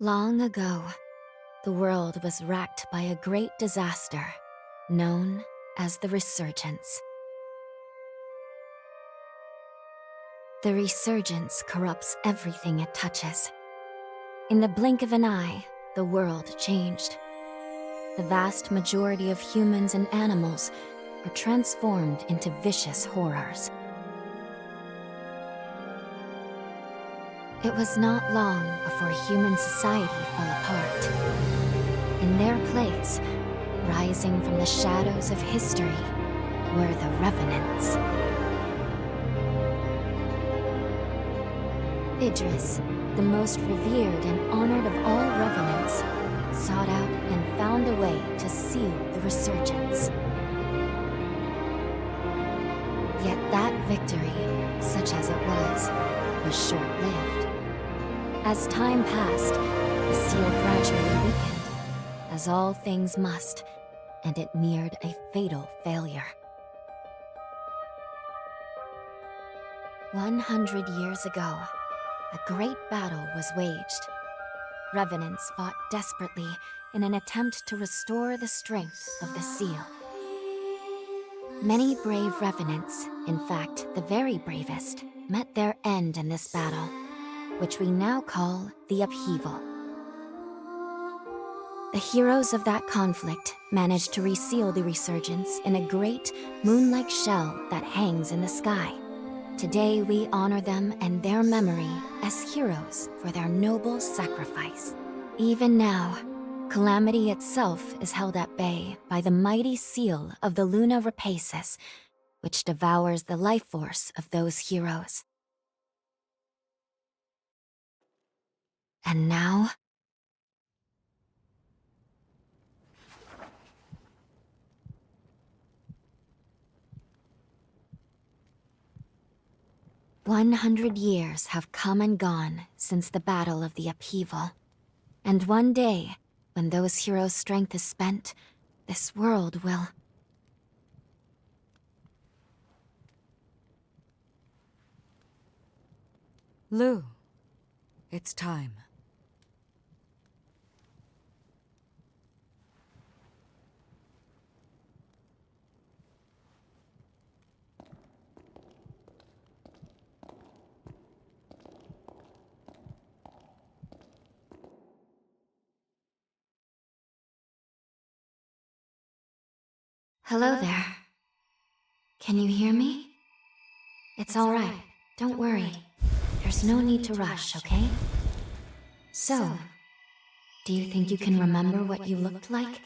Long ago, the world was racked by a great disaster known as the Resurgence. The Resurgence corrupts everything it touches. In the blink of an eye, the world changed. The vast majority of humans and animals were transformed into vicious horrors. It was not long before human society fell apart. In their place, rising from the shadows of history, were the Revenants. Idris, the most revered and honored of all Revenants, sought out and found a way to seal the Resurgence. Yet that victory, such as it was short-lived. As time passed, the seal gradually weakened, as all things must, and it neared a fatal failure. 100 years ago, a great battle was waged. Revenants fought desperately in an attempt to restore the strength of the seal. Many brave Revenants, in fact the very bravest, met their end in this battle, which we now call the Upheaval. The heroes of that conflict managed to reseal the Resurgence in a great, moon-like shell that hangs in the sky. Today we honor them and their memory as heroes for their noble sacrifice. Even now, calamity itself is held at bay by the mighty seal of the Luna Rapaces, which devours the life force of those heroes. And now, "100 years have come and gone since the Battle of the Upheaval. And one day, when those heroes' strength is spent, this world will..." Lou, it's time. Hello there. Can you hear me? It's all right. Don't worry. There's no need to rush, okay? So, do you think you can remember what you looked like?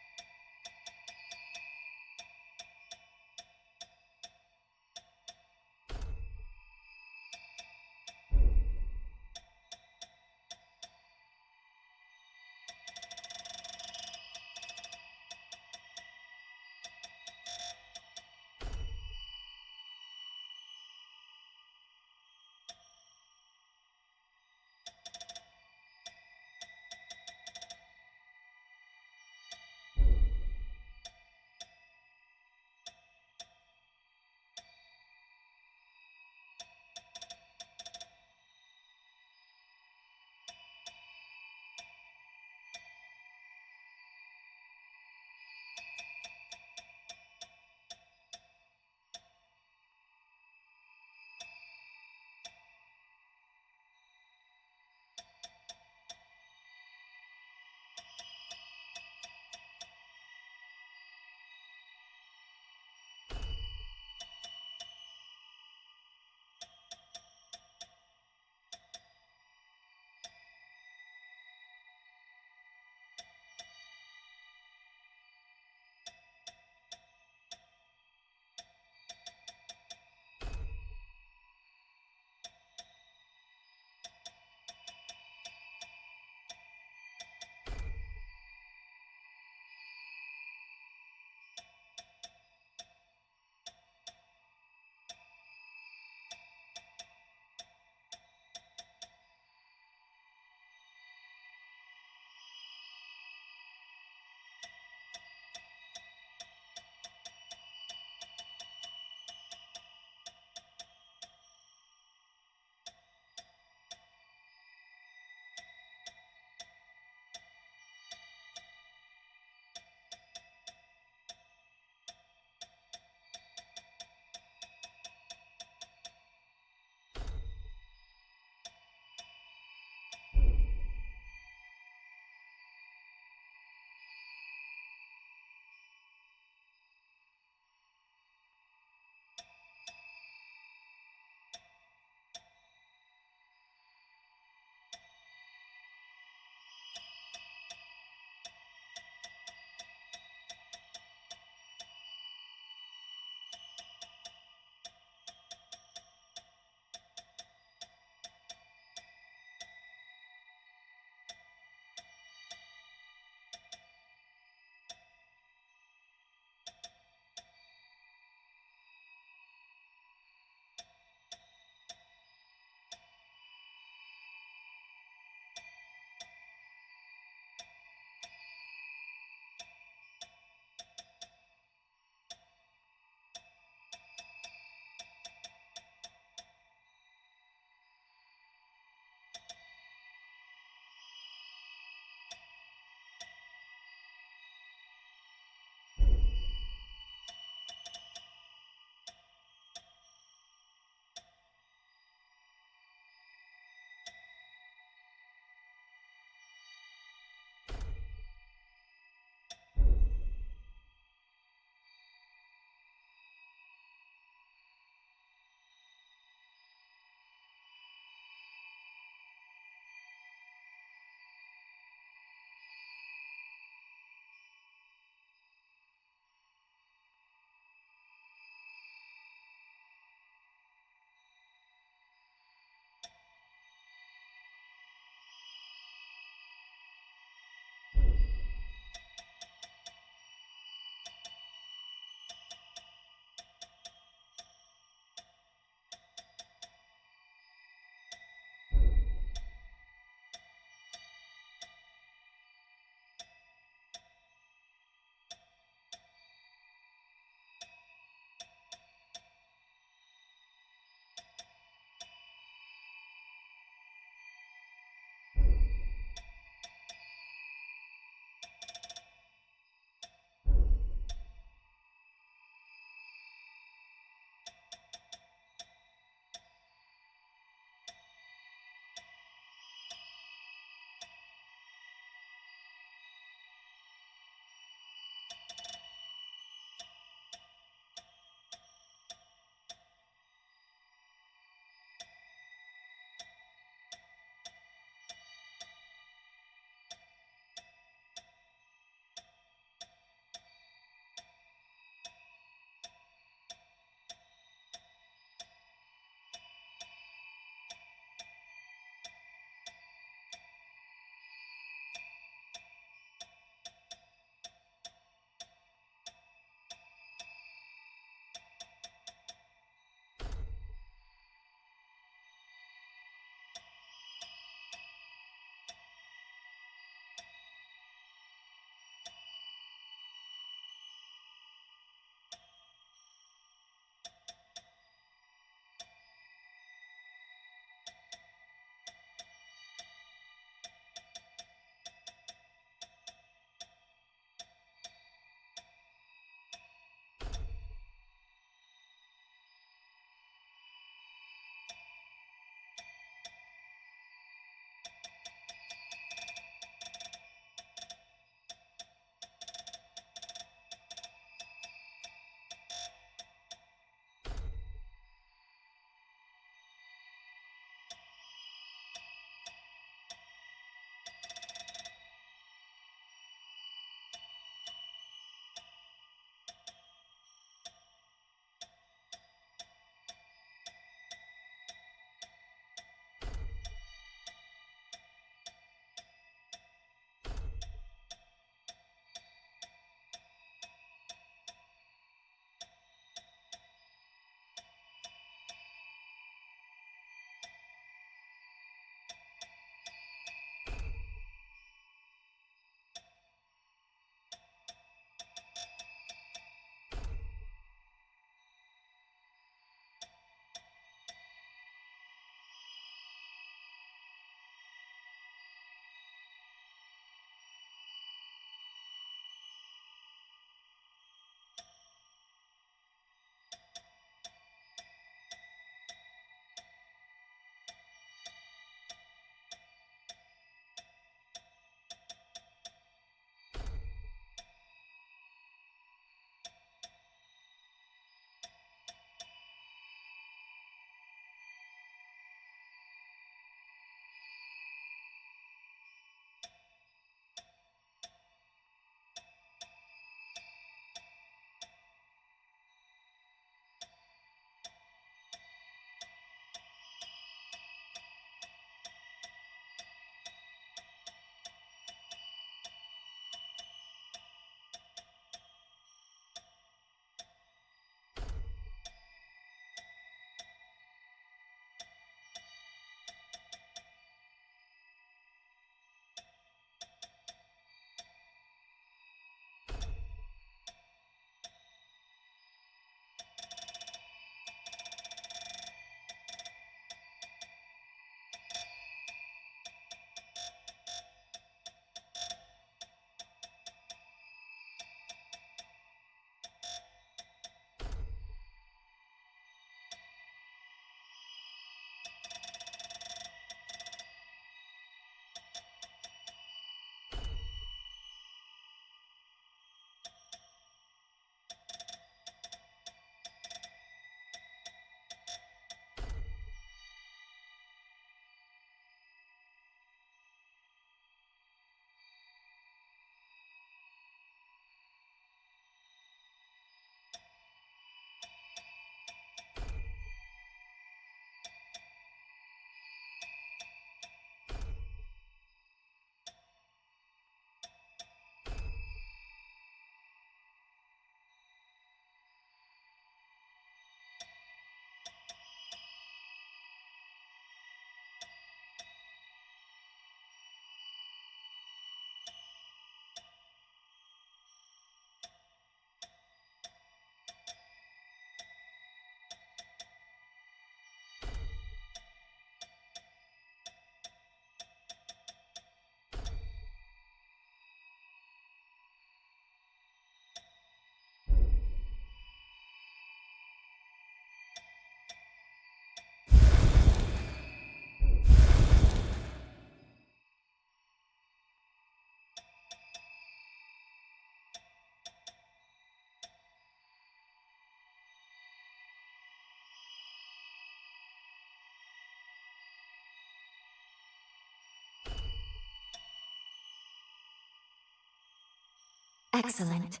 Excellent.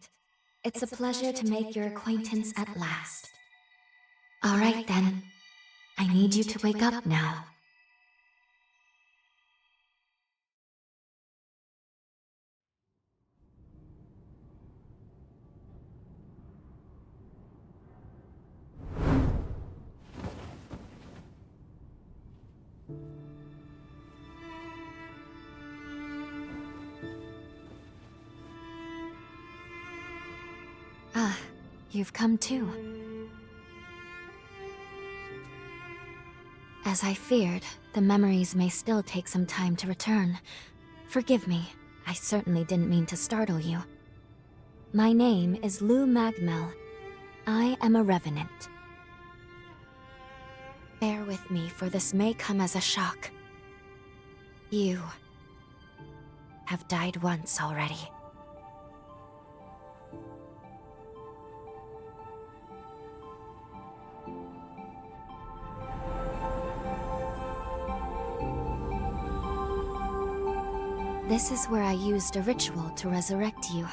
It's a pleasure to make your acquaintance at last. All right then. I need you to wake up now. Ah, you've come too. As I feared, the memories may still take some time to return. Forgive me, I certainly didn't mean to startle you. My name is Lou Magmel. I am a revenant. Bear with me, for this may come as a shock. You have died once already. This is where I used a ritual to resurrect you.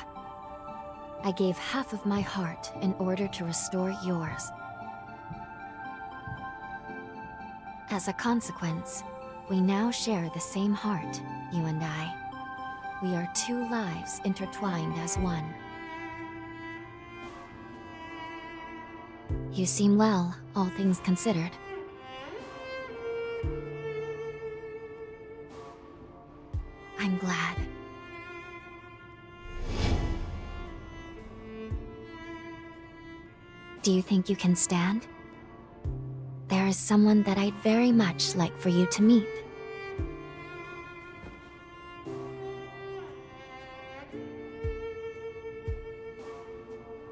I gave half of my heart in order to restore yours. As a consequence, we now share the same heart, you and I. We are two lives intertwined as one. You seem well, all things considered. I'm glad. Do you think you can stand? There is someone that I'd very much like for you to meet.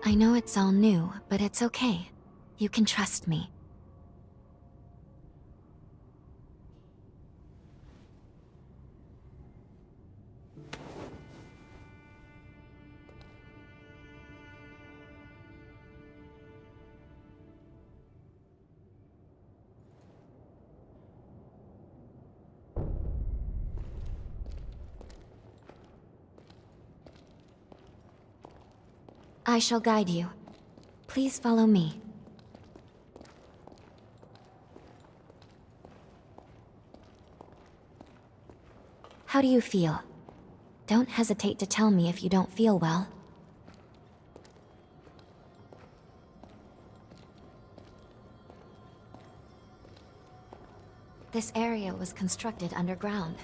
I know it's all new, but it's okay. You can trust me. I shall guide you. Please follow me. How do you feel? Don't hesitate to tell me if you don't feel well. This area was constructed underground.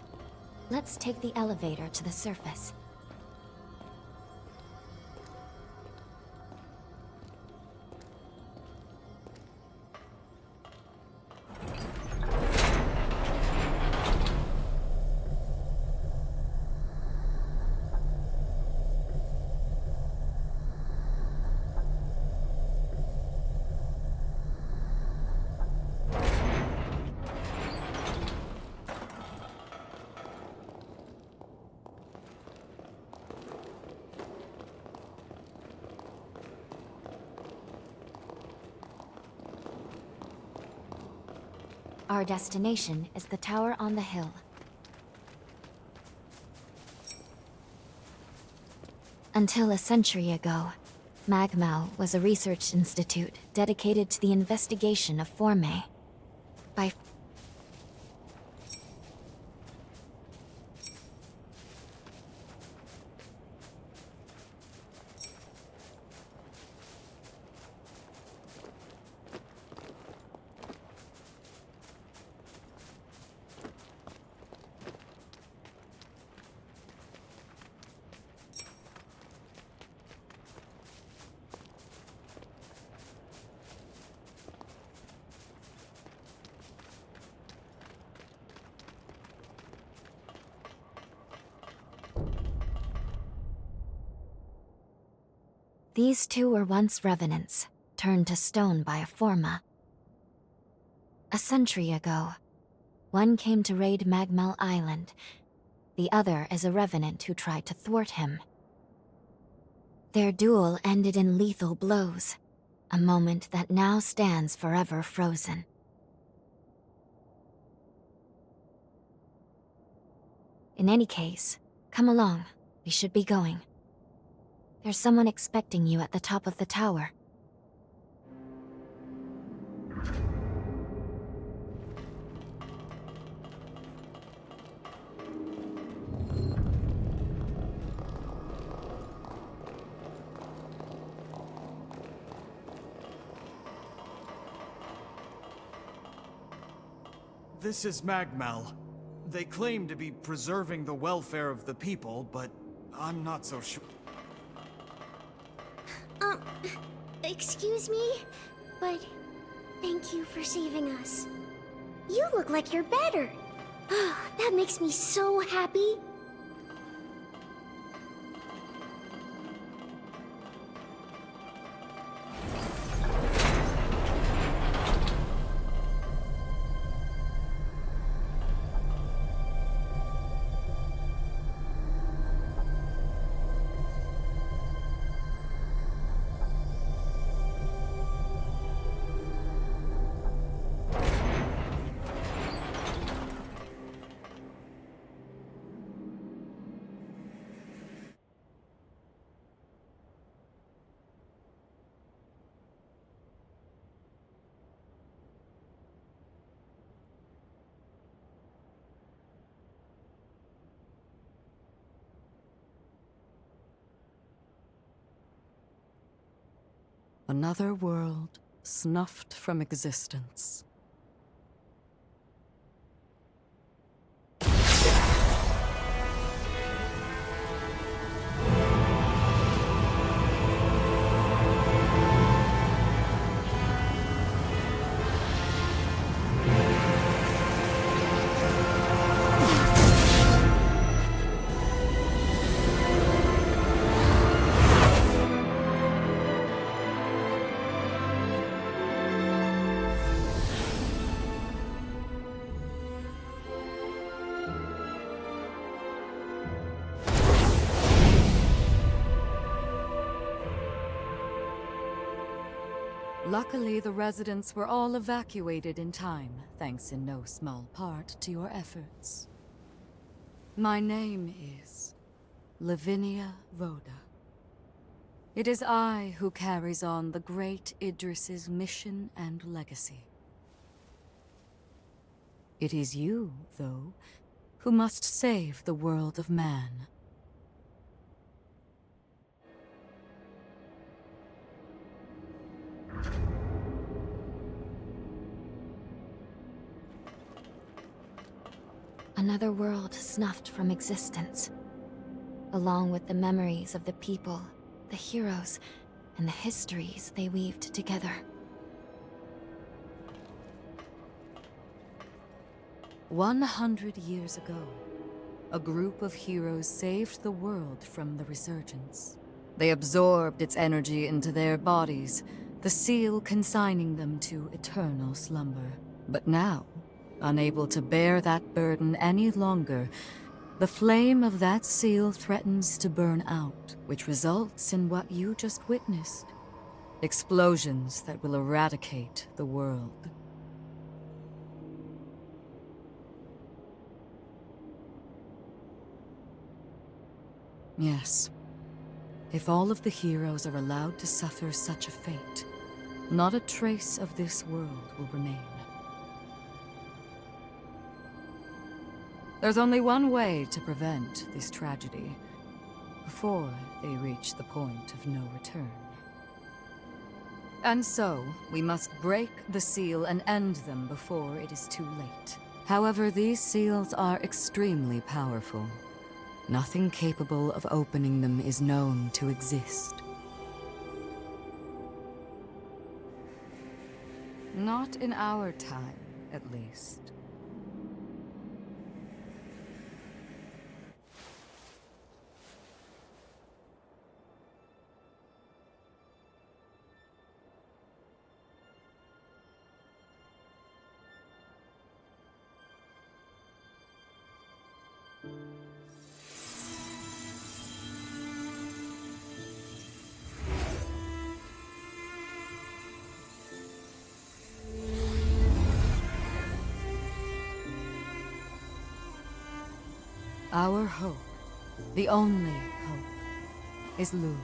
Let's take the elevator to the surface. Our destination is the tower on the hill. Until a century ago, Magmau was a research institute dedicated to the investigation of Forme. By These two were once revenants, turned to stone by a Forma. A century ago, one came to raid Magmel Island. The other is a revenant who tried to thwart him. Their duel ended in lethal blows, a moment that now stands forever frozen. In any case, come along. We should be going. There's someone expecting you at the top of the tower. This is Magmal. They claim to be preserving the welfare of the people, but I'm not so sure. Excuse me, but thank you for saving us. You look like you're better. That makes me so happy. Another world snuffed from existence. Luckily, the residents were all evacuated in time, thanks in no small part to your efforts. My name is Lavinia Rhoda. It is I who carries on the great Idris's mission and legacy. It is you, though, who must save the world of man. Another world snuffed from existence, along with the memories of the people, the heroes, and the histories they weaved together. 100 years ago, a group of heroes saved the world from the resurgence. They absorbed its energy into their bodies, the seal consigning them to eternal slumber. But now, unable to bear that burden any longer, the flame of that seal threatens to burn out, which results in what you just witnessed. Explosions that will eradicate the world. Yes. If all of the heroes are allowed to suffer such a fate, not a trace of this world will remain. There's only one way to prevent this tragedy, before they reach the point of no return. And so, we must break the seal and end them before it is too late. However, these seals are extremely powerful. Nothing capable of opening them is known to exist. Not in our time, at least. Our hope, the only hope, is Lu.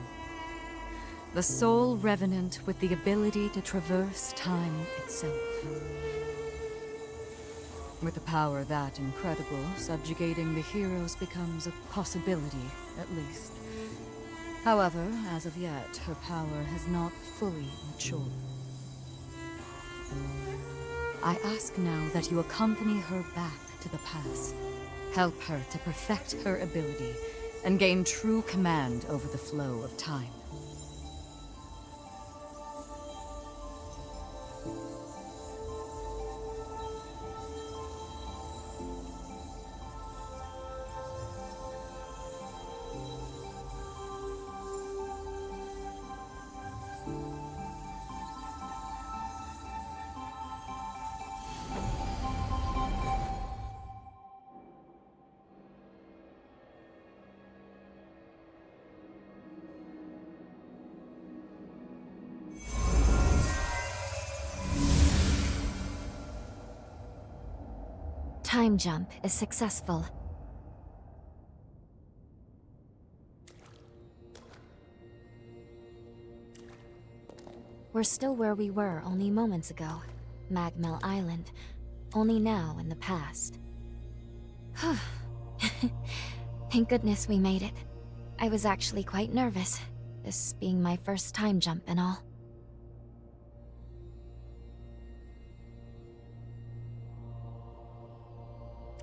The sole revenant with the ability to traverse time itself. With a power that incredible, subjugating the heroes becomes a possibility, at least. However, as of yet, her power has not fully matured. I ask now that you accompany her back to the past. Help her to perfect her ability and gain true command over the flow of time. Time jump is successful. We're still where we were only moments ago. Magmel Island. Only now in the past. Thank goodness we made it. I was actually quite nervous, this being my first time jump and all.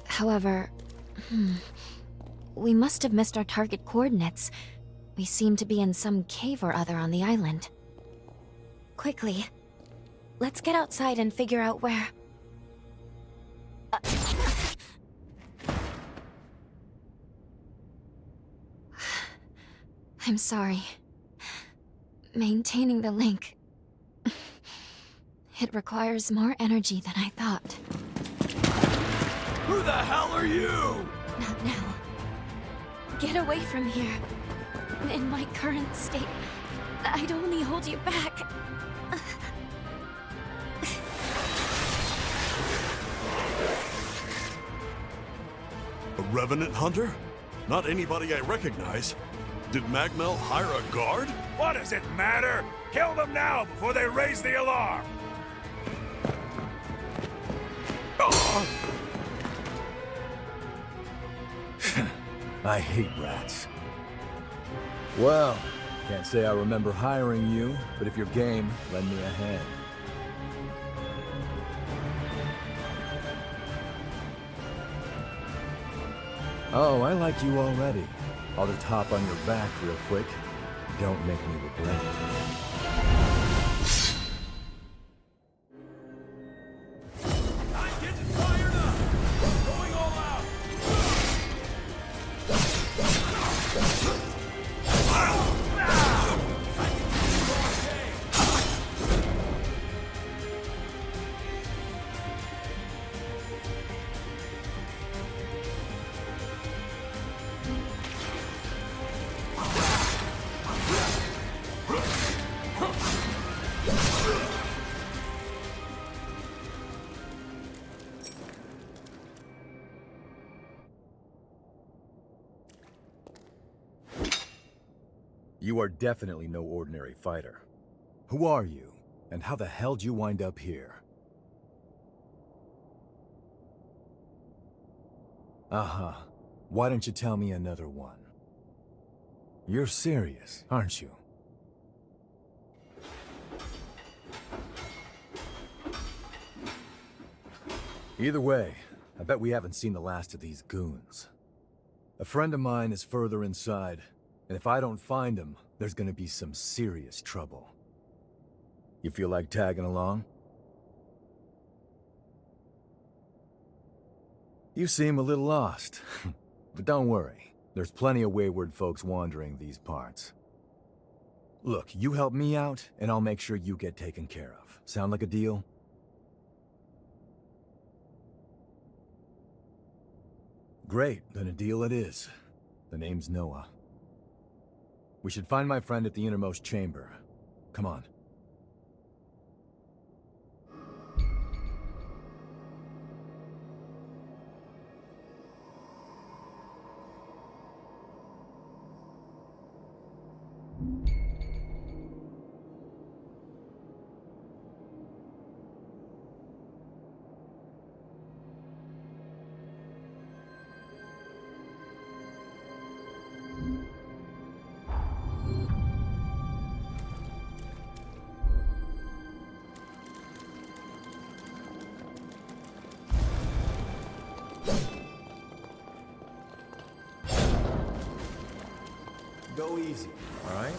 However, we must have missed our target coordinates. We seem to be in some cave or other on the island. Quickly, let's get outside and figure out where... I'm sorry. Maintaining the link... It requires more energy than I thought. Who the hell are you? Not now. Get away from here. In my current state, I'd only hold you back. A revenant hunter? Not anybody I recognize. Did Magmel hire a guard? What does it matter? Kill them now before they raise the alarm! I hate rats. Well, can't say I remember hiring you, but if you're game, lend me a hand. Oh, I like you already. I'll just hop on your back real quick. Don't make me regret it. I'm getting fired up! Going all out! You are definitely no ordinary fighter. Who are you, and how the hell did you wind up here? Uh-huh. Why don't you tell me another one? You're serious, aren't you? Either way, I bet we haven't seen the last of these goons. A friend of mine is further inside, and if I don't find him, there's gonna be some serious trouble. You feel like tagging along? You seem a little lost, but don't worry. There's plenty of wayward folks wandering these parts. Look, you help me out, and I'll make sure you get taken care of. Sound like a deal? Great, then a deal it is. The name's Noah. We should find my friend at the innermost chamber. Come on. Go easy, all right?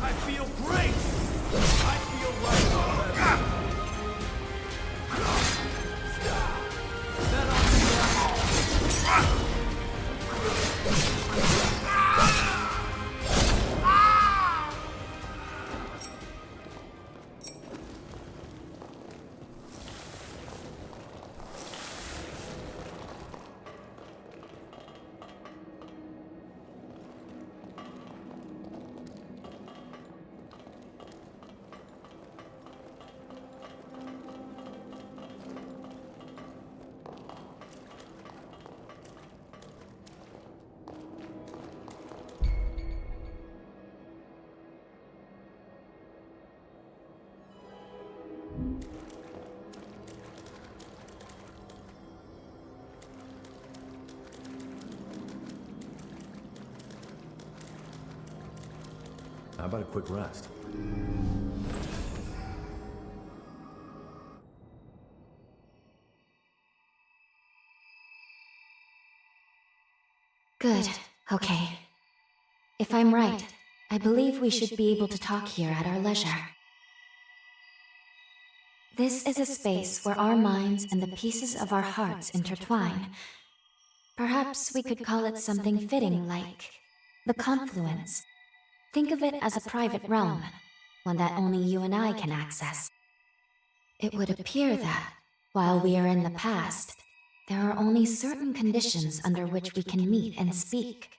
I feel great! I feel like... How about a quick rest? Good. Okay. If I'm right, I believe we should be able to talk here at our leisure. This is a space where our minds and the pieces of our hearts intertwine. Perhaps we could call it something fitting like the confluence. Think of it as a private realm, one that only you and I can access. It would appear that, while we are in the past, there are only certain conditions under which we can meet and speak.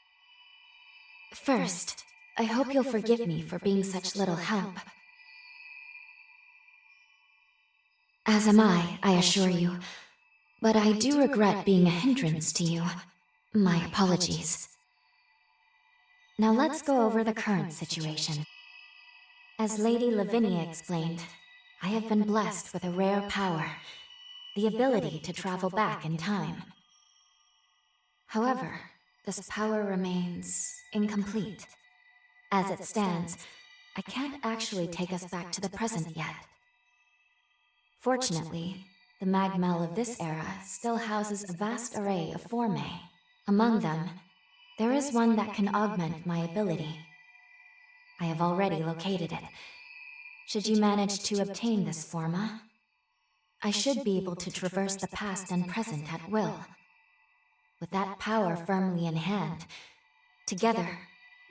First, I hope you'll forgive me for being such little help. As am I assure you. But I do regret being a hindrance to you. My apologies. Now let's go over the current situation. As Lady Lavinia explained, I have been blessed with a rare power, the ability to travel back in time. However, this power remains incomplete. As it stands, I can't actually take us back to the present yet. Fortunately, the Magmel of this era still houses a vast array of formae. Among them, there is one that can augment my ability. I have already located it. Should you manage to obtain this forma, I should be able to traverse the past and present at will. With that power firmly in hand, together,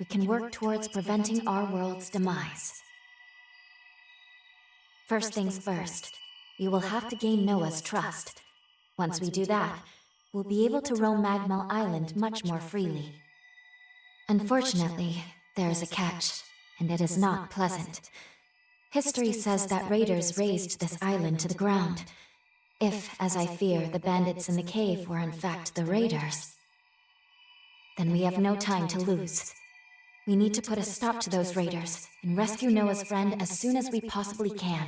we can work towards preventing our world's demise. First things first, you will have to gain Noah's trust. Once we do that, we'll be able to roam Magmel Island much more freely. Unfortunately, there is a catch, and it is not pleasant. History says that raiders razed this island to the ground. If, as I fear, the bandits in the cave were in fact the raiders, then we have no time to lose. We need to put a stop to those raiders and rescue Noah's friend as soon as we possibly can.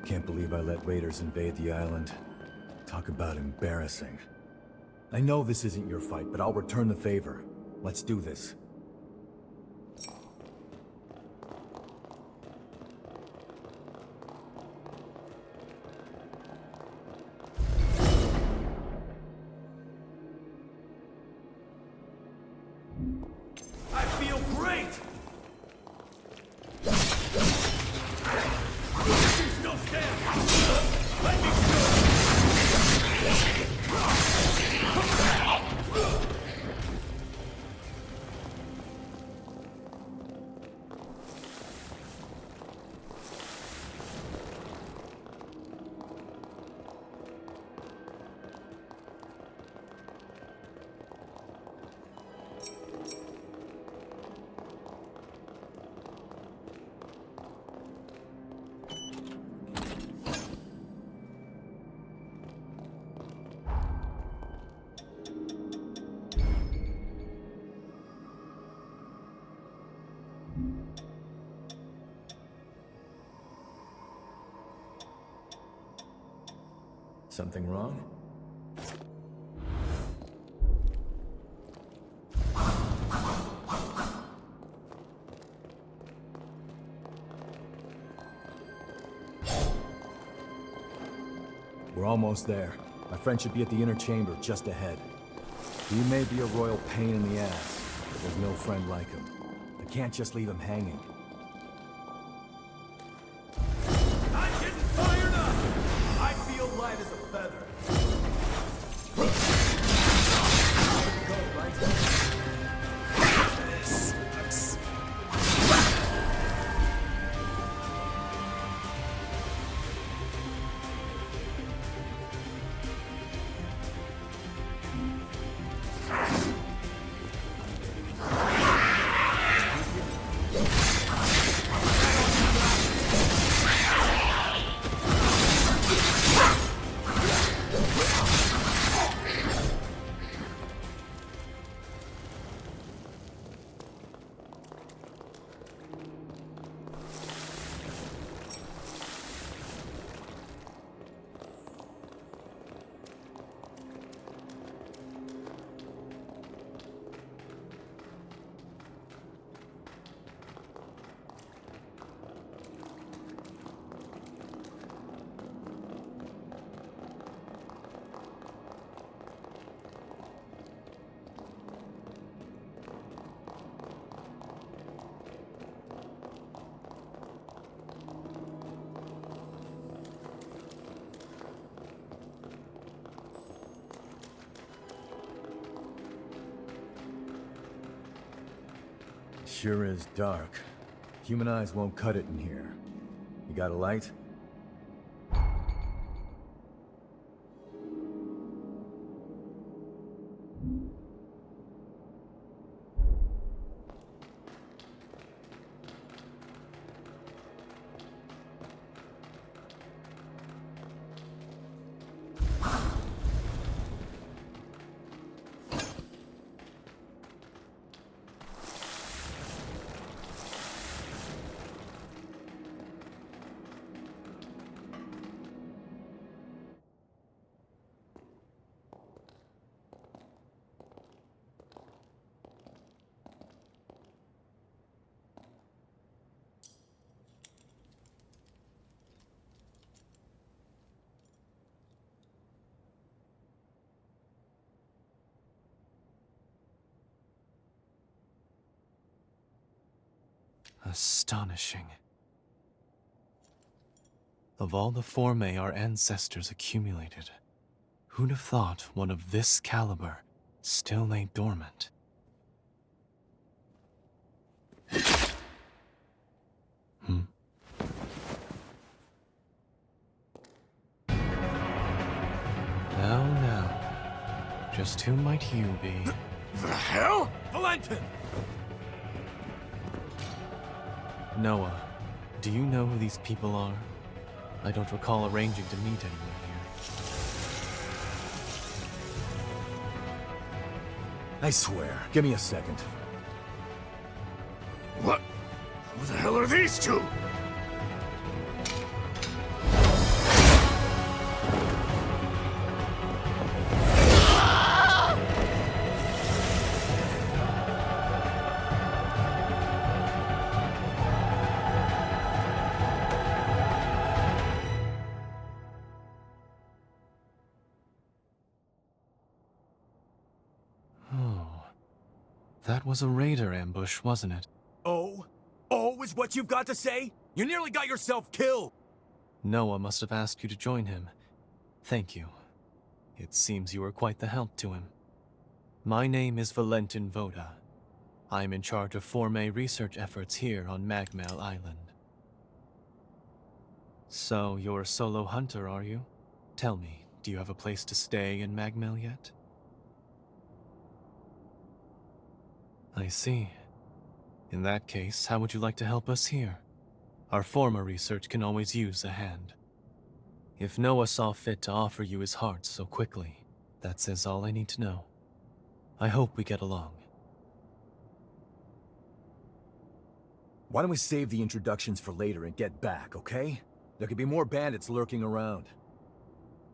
Can't believe I let raiders invade the island. Talk about embarrassing. I know this isn't your fight, but I'll return the favor. Let's do this. I feel great! You still stand! Let me Something wrong? We're almost there. My friend should be at the inner chamber just ahead. He may be a royal pain in the ass, but there's no friend like him. I can't just leave him hanging. I'm getting fired up! I feel light as a feather. Go, right? This sucks. Sure is dark. Human eyes won't cut it in here. You got a light? Astonishing. Of all the formae our ancestors accumulated, who'd have thought one of this caliber still lay dormant? Now, just who might you be? The hell? Valentin! Noah, do you know who these people are? I don't recall arranging to meet anyone here. I swear. Give me a second. What? Who the hell are these two? That was a raider ambush, wasn't it? Oh? Oh is what you've got to say? You nearly got yourself killed! Noah must have asked you to join him. Thank you. It seems you were quite the help to him. My name is Valentin Voda. I am in charge of Forme research efforts here on Magmel Island. So, you're a solo hunter, are you? Tell me, do you have a place to stay in Magmel yet? I see. In that case, how would you like to help us here? Our former research can always use a hand. If Noah saw fit to offer you his heart so quickly, that says all I need to know. I hope we get along. Why don't we save the introductions for later and get back, okay? There could be more bandits lurking around.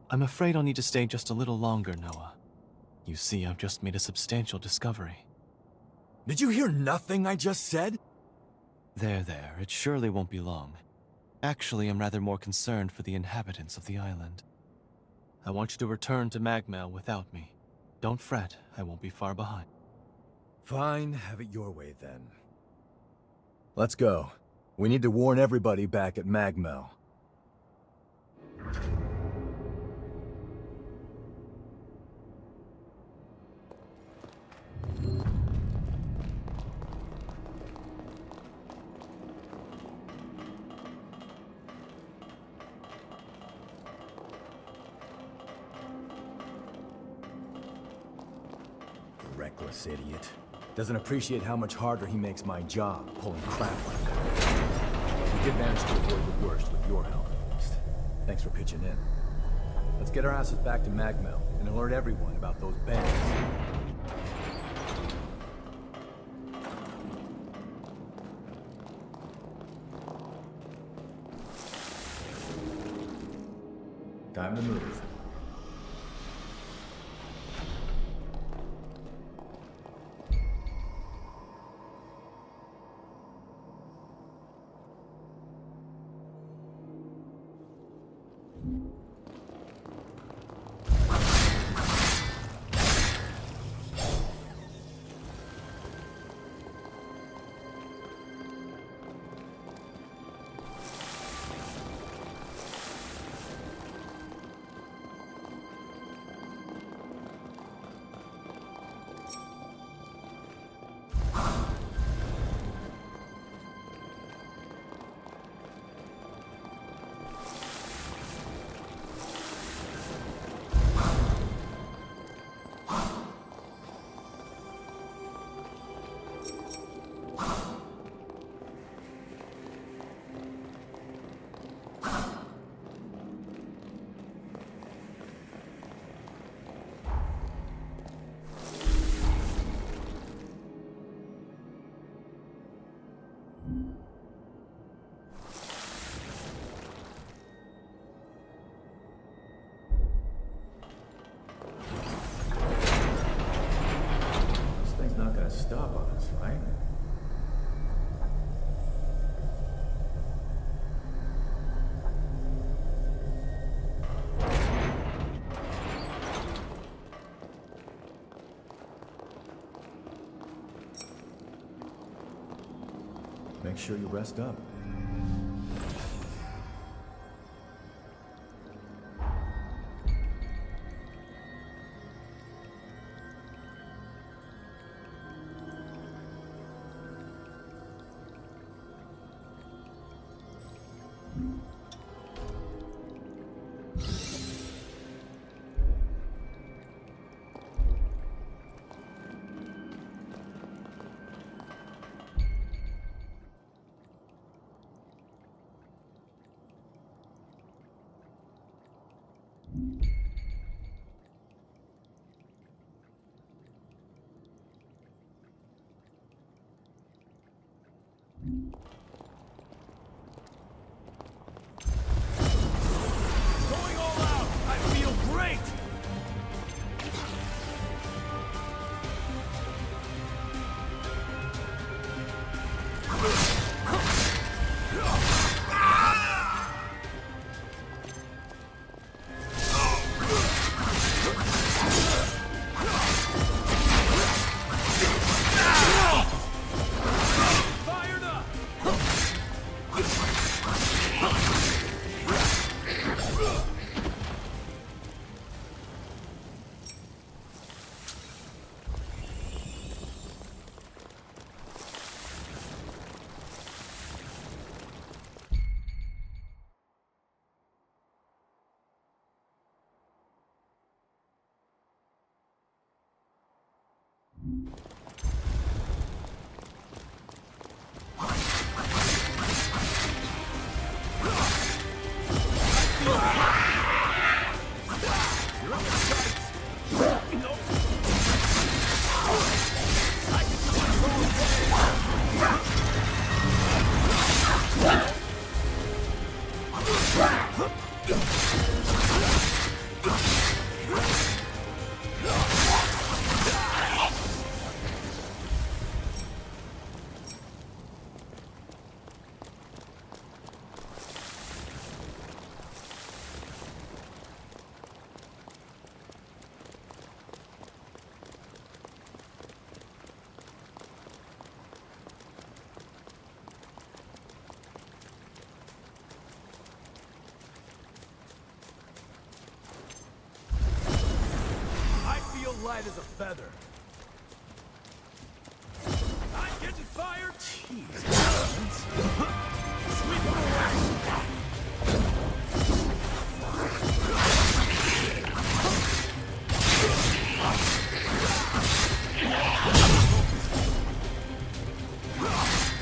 I'm afraid I'll need to stay just a little longer, Noah. You see, I've just made a substantial discovery. Did you hear nothing I just said? There, it surely won't be long. Actually, I'm rather more concerned for the inhabitants of the island. I want you to return to Magmel without me. Don't fret, I won't be far behind. Fine, have it your way then. Let's go. We need to warn everybody back at Magmel. Reckless idiot. Doesn't appreciate how much harder he makes my job, pulling crap like that. But we did manage to avoid the worst with your help, at least. Thanks for pitching in. Let's get our asses back to Magmel and alert everyone about those bandits. Time to move. Stop on us, right? Make sure you rest up. Going all out! I feel great! light as a feather. I'm getting fired! Jeez. Sweep him away!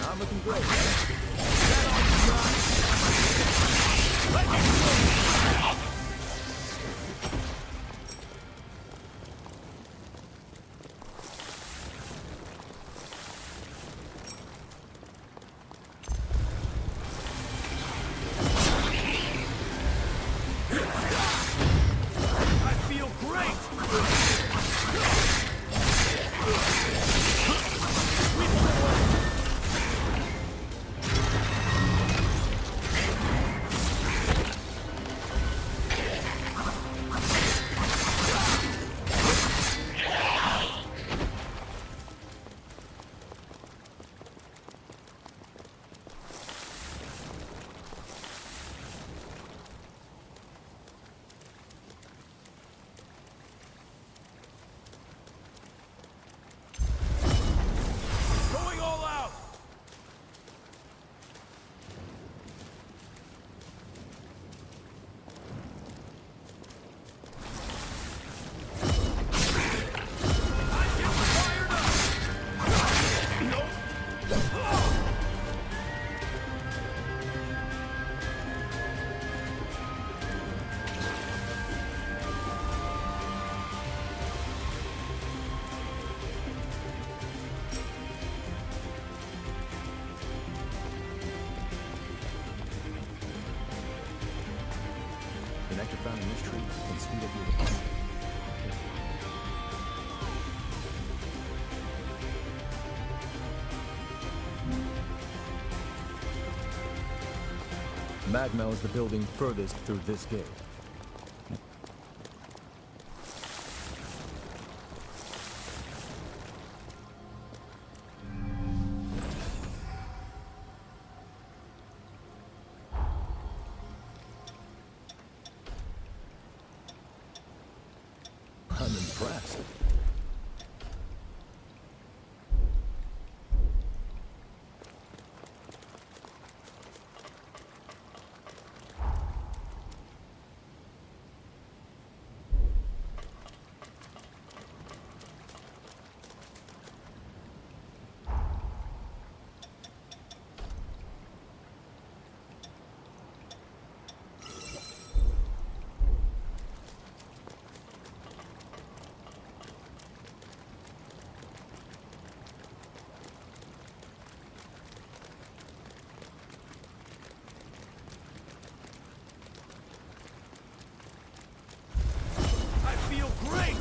I'm looking great. I feel great! Going all out! I'm getting fired up! Nope. The nectar found in this tree can speed up your recovery. Magmel is the building furthest through this gate. I'm impressed. I feel great!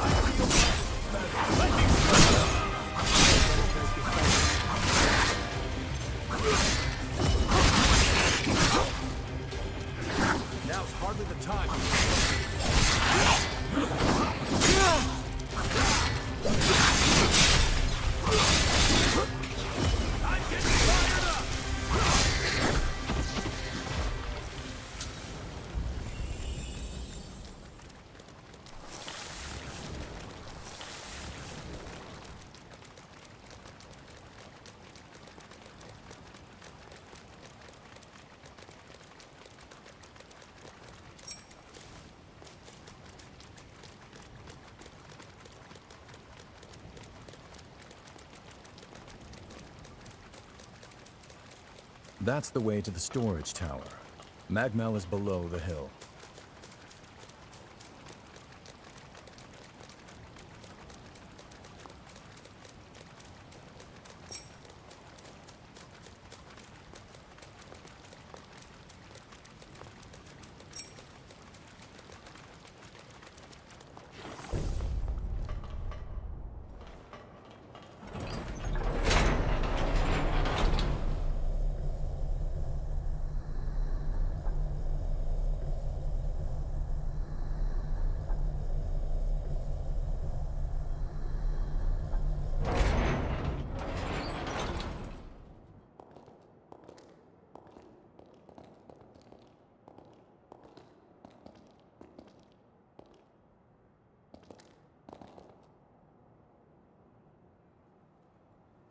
I feel better. Let me Now's hardly the time. I'm getting fired up! That's the way to the storage tower. Magmel is below the hill.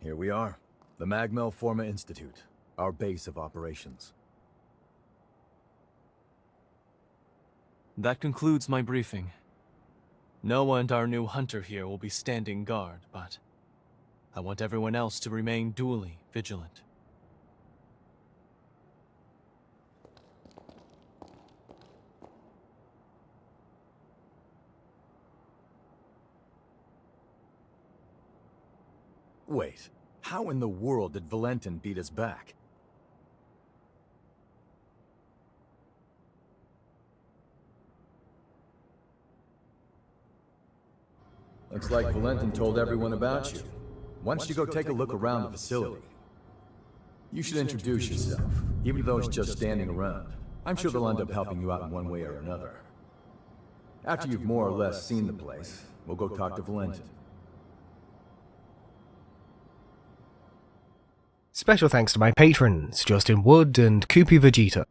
Here we are. The Magmel Forma Institute, our base of operations. That concludes my briefing. Noah and our new hunter here will be standing guard, but I want everyone else to remain duly vigilant. Wait, how in the world did Valentin beat us back? Looks like Valentin told everyone about you. Why don't you go take a look around the facility? You should introduce yourself, even though it's just standing around. I'm sure they'll end up helping you out in one way or another. After you've more or less seen the place, we'll go talk to Valentin. Special thanks to my patrons, Justin Wood and Koopy Vegeta.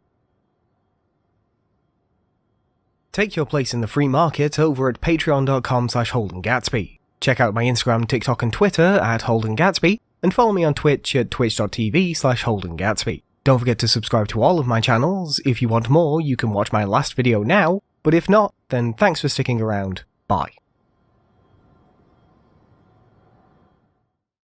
Take your place in the free market over at patreon.com/HoldenGatsby. Check out my Instagram, TikTok and Twitter at HoldenGatsby, and follow me on Twitch at twitch.tv/HoldenGatsby. Don't forget to subscribe to all of my channels. If you want more, you can watch my last video now, but if not, then thanks for sticking around. Bye.